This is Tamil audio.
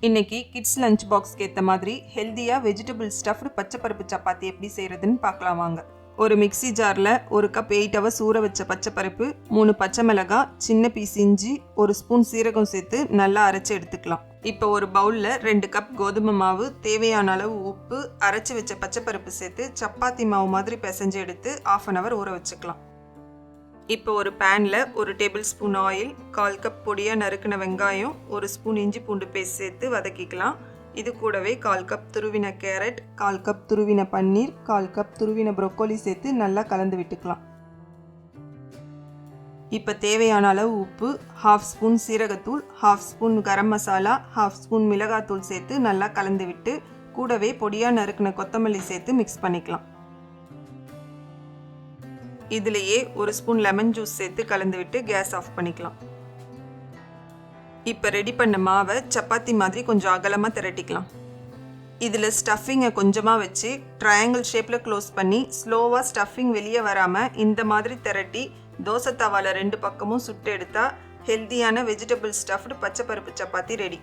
இன்னைக்கு கிட்ஸ் லஞ்ச் பாக்ஸ்க்கு ஏற்ற மாதிரி ஹெல்த்தியாக வெஜிடபிள் ஸ்டஃப்டு பச்சைப்பருப்பு சப்பாத்தி எப்படி செய்கிறதுன்னு பார்க்கலாம் வாங்க. ஒரு மிக்சி ஜாரில் 1 கப் 8 ஹவர்ஸ் ஊற வச்ச பச்சைப்பருப்பு, 3 பச்சை மிளகாய், சின்ன பீஸ் இஞ்சி, 1 ஸ்பூன் சீரகம் சேர்த்து நல்லா அரைச்சி எடுத்துக்கலாம். இப்போ ஒரு பவுலில் 2 கப் கோதுமை மாவு, தேவையான அளவு உப்பு, அரைச்சி வச்ச பச்சைப்பருப்பு சேர்த்து சப்பாத்தி மாவு மாதிரி பிசைஞ்சு எடுத்து 1/2 hour ஊற வச்சுக்கலாம். இப்போ ஒரு பேனில் 1 டேபிள் ஸ்பூன் ஆயில், 1/4 கப் பொடியாக நறுக்கின வெங்காயம், 1 ஸ்பூன் இஞ்சி பூண்டு பேஸ்ட் சேர்த்து வதக்கிக்கலாம். இது கூடவே 1/4 கப் துருவின கேரட், 1/4 கப் துருவின பன்னீர், 1/4 கப் துருவின ப்ரோக்கோலி சேர்த்து நல்லா கலந்து விட்டுக்கலாம். இப்போ தேவையான அளவு உப்பு, 1/2 ஸ்பூன் சீரகத்தூள், 1/2 ஸ்பூன் கரம் மசாலா, 1/2 ஸ்பூன் மிளகாத்தூள் சேர்த்து நல்லா கலந்து விட்டு கூடவே பொடியாக நறுக்கின கொத்தமல்லி சேர்த்து மிக்ஸ் பண்ணிக்கலாம். இதிலேயே 1 ஸ்பூன் லெமன் ஜூஸ் சேர்த்து கலந்து விட்டு கேஸ் ஆஃப் பண்ணிக்கலாம். இப்போ ரெடி பண்ண மாவை சப்பாத்தி மாதிரி கொஞ்சம் அகலமாக திரட்டிக்கலாம். இதில் ஸ்டஃபிங்கை கொஞ்சமாக வச்சு ட்ரையாங்கிள் ஷேப்பில் க்ளோஸ் பண்ணி ஸ்லோவாக ஸ்டஃபிங் வெளியே வராமல் இந்த மாதிரி திரட்டி தோசை தவாவில் 2 பக்கமும் சுட்டு எடுத்தால் ஹெல்த்தியான வெஜிடபிள் ஸ்டஃப்டு பச்சைப்பருப்பு சப்பாத்தி ரெடி.